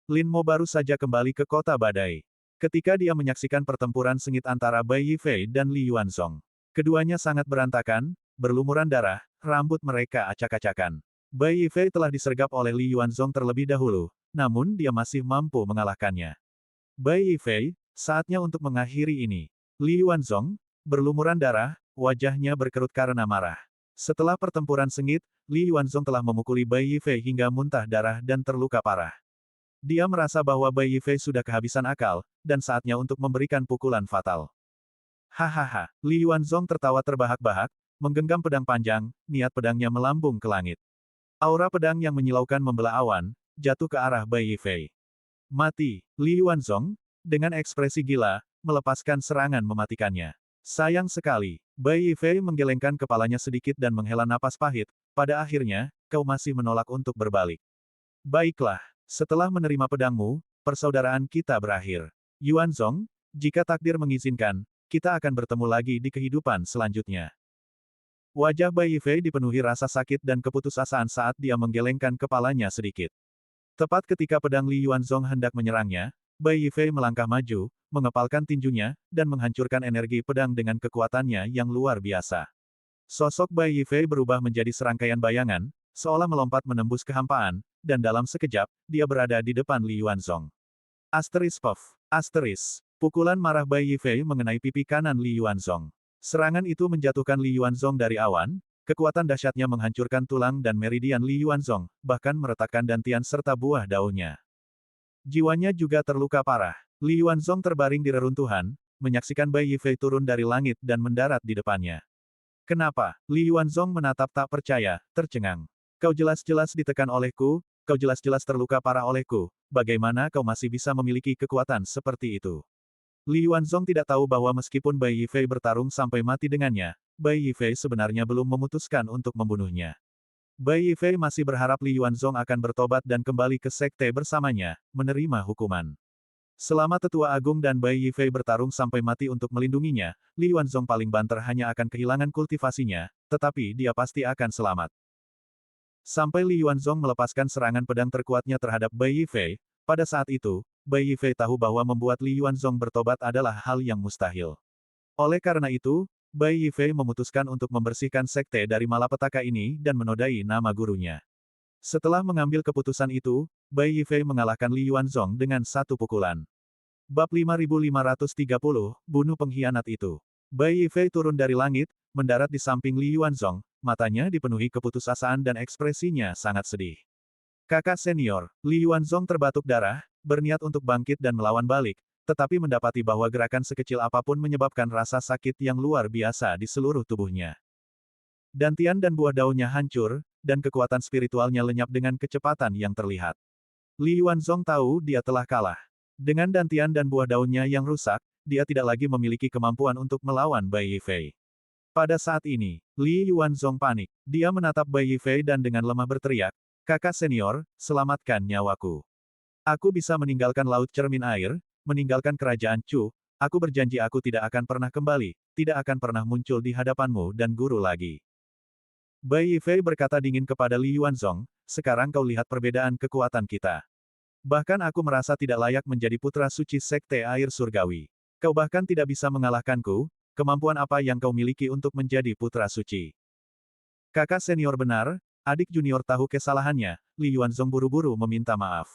[SPEAKER 1] Lin Mo baru saja kembali ke kota badai. Ketika dia menyaksikan pertempuran sengit antara Bai Yifei dan Li Yuanzong. Keduanya sangat berantakan, berlumuran darah, rambut mereka acak-acakan. Bai Yifei telah disergap oleh Li Yuanzong terlebih dahulu, namun dia masih mampu mengalahkannya. Bai Yifei, saatnya untuk mengakhiri ini. Li Yuanzong, berlumuran darah, wajahnya berkerut karena marah. Setelah pertempuran sengit, Li Yuanzong telah memukuli Bai Yifei hingga muntah darah dan terluka parah. Dia merasa bahwa Bai Yifei sudah kehabisan akal, dan saatnya untuk memberikan pukulan fatal. Hahaha, Li Yuanzong tertawa terbahak-bahak, menggenggam pedang panjang, niat pedangnya melambung ke langit. Aura pedang yang menyilaukan membelah awan, jatuh ke arah Bai Yifei. Mati, Li Yuanzong, dengan ekspresi gila, melepaskan serangan mematikannya. Sayang sekali, Bai Yifei menggelengkan kepalanya sedikit dan menghela napas pahit, pada akhirnya, kau masih menolak untuk berbalik. Baiklah, setelah menerima pedangmu, persaudaraan kita berakhir. Yuanzong, jika takdir mengizinkan, kita akan bertemu lagi di kehidupan selanjutnya. Wajah Bai Yifei dipenuhi rasa sakit dan keputusasaan saat dia menggelengkan kepalanya sedikit. Tepat ketika pedang Li Yuanzong hendak menyerangnya, Bai Yifei melangkah maju, mengepalkan tinjunya, dan menghancurkan energi pedang dengan kekuatannya yang luar biasa. Sosok Bai Yifei berubah menjadi serangkaian bayangan, seolah melompat menembus kehampaan, dan dalam sekejap, dia berada di depan Li Yuanzong. Asteris Puff. Asteris. Pukulan marah Bai Yifei mengenai pipi kanan Li Yuanzong. Serangan itu menjatuhkan Li Yuanzong dari awan, kekuatan dahsyatnya menghancurkan tulang dan meridian Li Yuanzong, bahkan meretakkan dantian serta buah daunnya. Jiwanya juga terluka parah. Li Yuanzong terbaring di reruntuhan, menyaksikan Bai Yifei turun dari langit dan mendarat di depannya. Kenapa? Li Yuanzong menatap tak percaya, tercengang. Kau jelas-jelas ditekan olehku, kau jelas-jelas terluka parah olehku, bagaimana kau masih bisa memiliki kekuatan seperti itu? Li Yuanzong tidak tahu bahwa meskipun Bai Yifei bertarung sampai mati dengannya, Bai Yifei sebenarnya belum memutuskan untuk membunuhnya. Bai Yifei masih berharap Li Yuanzong akan bertobat dan kembali ke sekte bersamanya, menerima hukuman. Selama Tetua Agung dan Bai Yifei bertarung sampai mati untuk melindunginya, Li Yuanzong paling banter hanya akan kehilangan kultivasinya, tetapi dia pasti akan selamat. Sampai Li Yuanzong melepaskan serangan pedang terkuatnya terhadap Bai Yifei, pada saat itu, Bai Yifei tahu bahwa membuat Li Yuanzong bertobat adalah hal yang mustahil. Oleh karena itu, Bai Yifei memutuskan untuk membersihkan sekte dari malapetaka ini dan menodai nama gurunya. Setelah mengambil keputusan itu, Bai Yifei mengalahkan Li Yuanzong dengan satu pukulan. Bab 5530, Bunuh Pengkhianat Itu. Bai Yifei turun dari langit, mendarat di samping Li Yuanzong, matanya dipenuhi keputusasaan dan ekspresinya sangat sedih. Kakak senior, Li Yuanzong terbatuk darah, berniat untuk bangkit dan melawan balik, tetapi mendapati bahwa gerakan sekecil apapun menyebabkan rasa sakit yang luar biasa di seluruh tubuhnya. Dantian dan buah daunnya hancur, dan kekuatan spiritualnya lenyap dengan kecepatan yang terlihat. Li Yuanzong tahu dia telah kalah. Dengan dantian dan buah daunnya yang rusak, dia tidak lagi memiliki kemampuan untuk melawan Bai Yifei. Pada saat ini, Li Yuanzong panik. Dia menatap Bai Yifei dan dengan lemah berteriak, "Kakak senior, selamatkan nyawaku. Aku bisa meninggalkan Laut Cermin Air, meninggalkan kerajaan Chu, aku berjanji aku tidak akan pernah kembali, tidak akan pernah muncul di hadapanmu dan guru lagi." Bai Yifei berkata dingin kepada Li Yuanzong, "Sekarang kau lihat perbedaan kekuatan kita. Bahkan aku merasa tidak layak menjadi putra suci Sekte Air Surgawi. Kau bahkan tidak bisa mengalahkanku, kemampuan apa yang kau miliki untuk menjadi putra suci?" Kakak senior benar, adik junior tahu kesalahannya, Li Yuanzong buru-buru meminta maaf.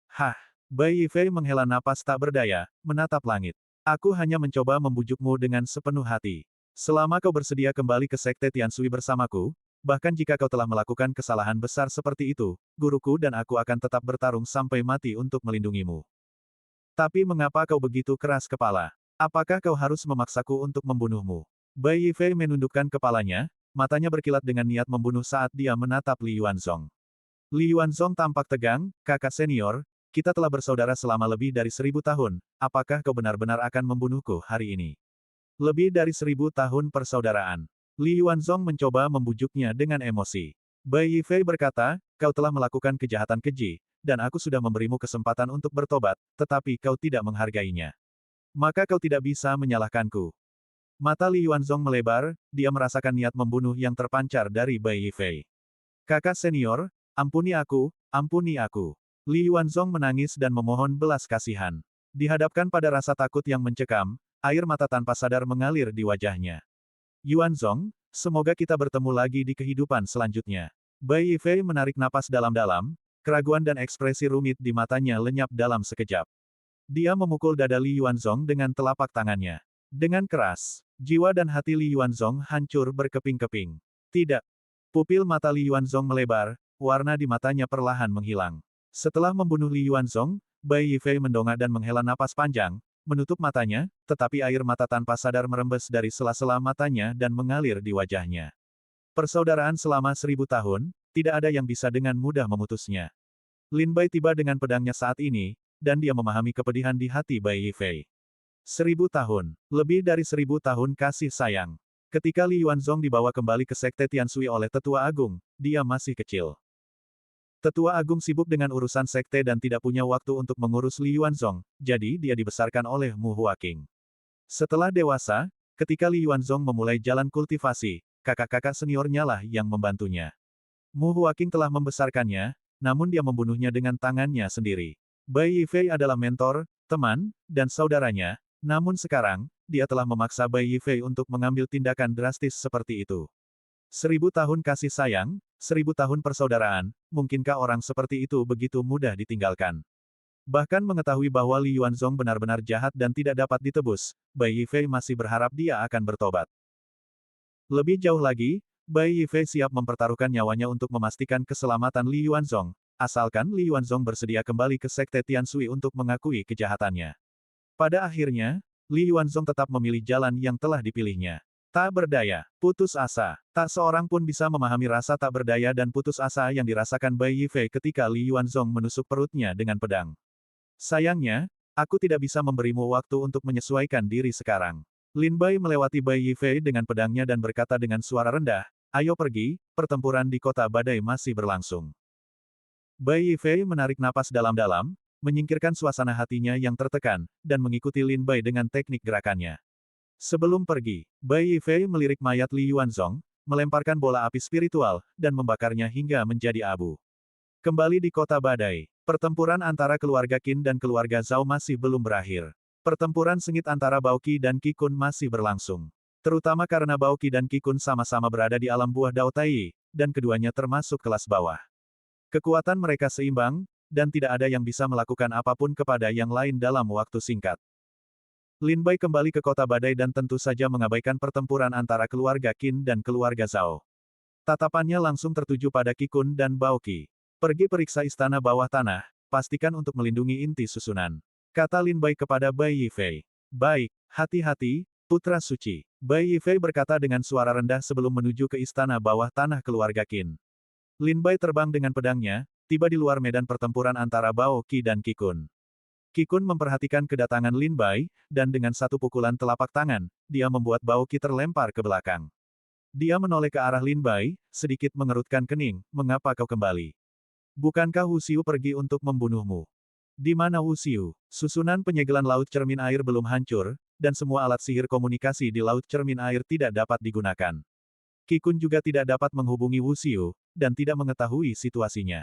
[SPEAKER 1] Hah, Bai Yifei menghela napas tak berdaya, menatap langit. Aku hanya mencoba membujukmu dengan sepenuh hati. Selama kau bersedia kembali ke Sekte Tianshui bersamaku, bahkan jika kau telah melakukan kesalahan besar seperti itu, guruku dan aku akan tetap bertarung sampai mati untuk melindungimu. Tapi mengapa kau begitu keras kepala? Apakah kau harus memaksaku untuk membunuhmu? Bai Yifei menundukkan kepalanya, matanya berkilat dengan niat membunuh saat dia menatap Li Yuanzong. Li Yuanzong tampak tegang, "Kakak senior, kita telah bersaudara selama lebih dari 1000 tahun, apakah kau benar-benar akan membunuhku hari ini?" Lebih dari 1000 tahun persaudaraan. Li Yuanzong mencoba membujuknya dengan emosi. Bai Yifei berkata, "Kau telah melakukan kejahatan keji, dan aku sudah memberimu kesempatan untuk bertobat, tetapi kau tidak menghargainya. Maka kau tidak bisa menyalahkanku." Mata Li Yuanzong melebar, dia merasakan niat membunuh yang terpancar dari Bai Yifei. "Kakak senior, ampuni aku, ampuni aku." Li Yuanzong menangis dan memohon belas kasihan. Dihadapkan pada rasa takut yang mencekam, air mata tanpa sadar mengalir di wajahnya. "Yuanzong, semoga kita bertemu lagi di kehidupan selanjutnya." Bai Yifei menarik napas dalam-dalam, keraguan dan ekspresi rumit di matanya lenyap dalam sekejap. Dia memukul dada Li Yuanzong dengan telapak tangannya. Dengan keras, jiwa dan hati Li Yuanzong hancur berkeping-keping. Tidak. Pupil mata Li Yuanzong melebar, warna di matanya perlahan menghilang. Setelah membunuh Li Yuanzong, Bai Yifei mendongak dan menghela napas panjang, menutup matanya, tetapi air mata tanpa sadar merembes dari sela-sela matanya dan mengalir di wajahnya. Persaudaraan selama 1000 tahun, tidak ada yang bisa dengan mudah memutusnya. Lin Bai tiba dengan pedangnya saat ini, dan dia memahami kepedihan di hati Bai Yifei. 1000 tahun, lebih dari 1000 tahun kasih sayang. Ketika Li Yuanzong dibawa kembali ke Sekte Tianshui oleh Tetua Agung, dia masih kecil. Tetua Agung sibuk dengan urusan sekte dan tidak punya waktu untuk mengurus Li Yuanzong, jadi dia dibesarkan oleh Mu Huaqing. Setelah dewasa, ketika Li Yuanzong memulai jalan kultivasi, kakak-kakak seniornya lah yang membantunya. Mu Huaqing telah membesarkannya, namun dia membunuhnya dengan tangannya sendiri. Bai Yifei adalah mentor, teman, dan saudaranya, namun sekarang, dia telah memaksa Bai Yifei untuk mengambil tindakan drastis seperti itu. 1000 tahun kasih sayang, 1000 tahun persaudaraan, mungkinkah orang seperti itu begitu mudah ditinggalkan? Bahkan mengetahui bahwa Li Yuanzong benar-benar jahat dan tidak dapat ditebus, Bai Yifei masih berharap dia akan bertobat. Lebih jauh lagi, Bai Yifei siap mempertaruhkan nyawanya untuk memastikan keselamatan Li Yuanzong, asalkan Li Yuanzong bersedia kembali ke Sekte Tianshui untuk mengakui kejahatannya. Pada akhirnya, Li Yuanzong tetap memilih jalan yang telah dipilihnya. Tak berdaya, putus asa. Tak seorang pun bisa memahami rasa tak berdaya dan putus asa yang dirasakan Bai Yifei ketika Li Yuanzong menusuk perutnya dengan pedang. Sayangnya, aku tidak bisa memberimu waktu untuk menyesuaikan diri sekarang. Lin Bai melewati Bai Yifei dengan pedangnya dan berkata dengan suara rendah, ayo pergi, pertempuran di kota badai masih berlangsung. Bai Yifei menarik napas dalam-dalam, menyingkirkan suasana hatinya yang tertekan, dan mengikuti Lin Bai dengan teknik gerakannya. Sebelum pergi, Bai Yifei melirik mayat Li Yuanzong, melemparkan bola api spiritual, dan membakarnya hingga menjadi abu. Kembali di kota badai, pertempuran antara keluarga Qin dan keluarga Zhao masih belum berakhir. Pertempuran sengit antara Bao Qi dan Qi Kun masih berlangsung. Terutama karena Bao Qi dan Qi Kun sama-sama berada di alam buah Dao Tai, dan keduanya termasuk kelas bawah. Kekuatan mereka seimbang, dan tidak ada yang bisa melakukan apapun kepada yang lain dalam waktu singkat. Lin Bai kembali ke kota badai dan tentu saja mengabaikan pertempuran antara keluarga Qin dan keluarga Zhao. Tatapannya langsung tertuju pada Qi Kun dan Bao Qi. Pergi periksa istana bawah tanah, pastikan untuk melindungi inti susunan. Kata Lin Bai kepada Bai Yifei. Baik, hati-hati, putra suci. Bai Yifei berkata dengan suara rendah sebelum menuju ke istana bawah tanah keluarga Qin. Lin Bai terbang dengan pedangnya, tiba di luar medan pertempuran antara Bao Qi dan Qi Kun. Qi Kun memperhatikan kedatangan Lin Bai, dan dengan satu pukulan telapak tangan, dia membuat Bao Qi terlempar ke belakang. Dia menoleh ke arah Lin Bai, sedikit mengerutkan kening, mengapa kau kembali? Bukankah Wu Xiu pergi untuk membunuhmu? Di mana Wu Xiu? Susunan penyegelan laut cermin air belum hancur, dan semua alat sihir komunikasi di laut cermin air tidak dapat digunakan. Qi Kun juga tidak dapat menghubungi Wu Xiu, dan tidak mengetahui situasinya.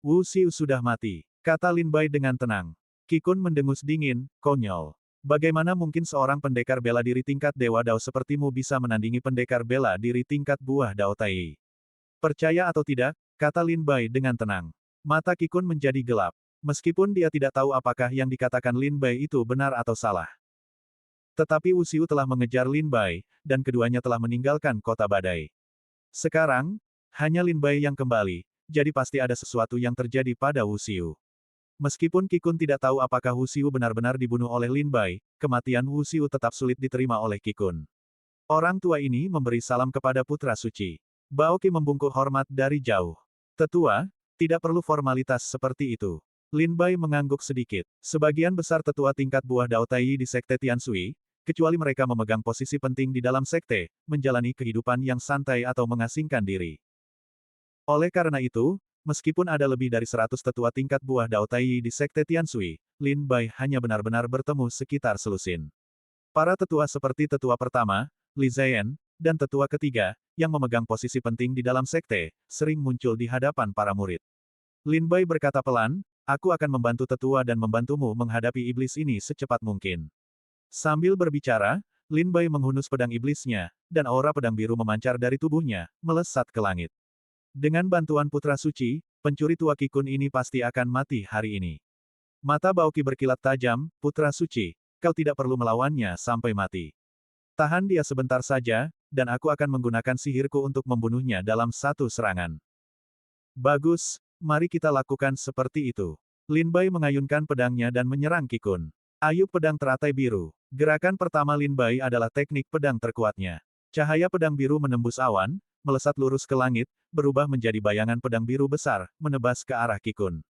[SPEAKER 1] Wu Xiu sudah mati, kata Lin Bai dengan tenang. Qi Kun mendengus dingin, konyol. Bagaimana mungkin seorang pendekar bela diri tingkat Dewa Dao sepertimu bisa menandingi pendekar bela diri tingkat buah Dao Tai? Percaya atau tidak, kata Lin Bai dengan tenang. Mata Qi Kun menjadi gelap. Meskipun dia tidak tahu apakah yang dikatakan Lin Bai itu benar atau salah. Tetapi Wu Xiu telah mengejar Lin Bai, dan keduanya telah meninggalkan kota badai. Sekarang, hanya Lin Bai yang kembali, jadi pasti ada sesuatu yang terjadi pada Wu Xiu. Meskipun Qi Kun tidak tahu apakah Wu Xiu benar-benar dibunuh oleh Lin Bai, kematian Wu Xiu tetap sulit diterima oleh Qi Kun. Orang tua ini memberi salam kepada putra suci. Bao Qi membungkuk hormat dari jauh. Tetua, tidak perlu formalitas seperti itu. Lin Bai mengangguk sedikit. Sebagian besar tetua tingkat buah Dao Tai di Sekte Tianshui, kecuali mereka memegang posisi penting di dalam sekte, menjalani kehidupan yang santai atau mengasingkan diri. Oleh karena itu, meskipun ada lebih dari 100 tetua tingkat buah Dao Tai di Sekte Tianshui, Lin Bai hanya benar-benar bertemu sekitar selusin. Para tetua seperti tetua pertama, Li Ziyan, dan tetua ketiga, yang memegang posisi penting di dalam sekte, sering muncul di hadapan para murid. Lin Bai berkata pelan, aku akan membantu tetua dan membantumu menghadapi iblis ini secepat mungkin. Sambil berbicara, Lin Bai menghunus pedang iblisnya, dan aura pedang biru memancar dari tubuhnya, melesat ke langit. Dengan bantuan putra suci, pencuri tua Qi Kun ini pasti akan mati hari ini. Mata Bao Qi berkilat tajam, putra suci, kau tidak perlu melawannya sampai mati. Tahan dia sebentar saja, dan aku akan menggunakan sihirku untuk membunuhnya dalam satu serangan. Bagus, mari kita lakukan seperti itu. Lin Bai mengayunkan pedangnya dan menyerang Qi Kun. Ayub pedang teratai biru. Gerakan pertama Lin Bai adalah teknik pedang terkuatnya. Cahaya pedang biru menembus awan, melesat lurus ke langit, berubah menjadi bayangan pedang biru besar, menebas ke arah Qi Kun.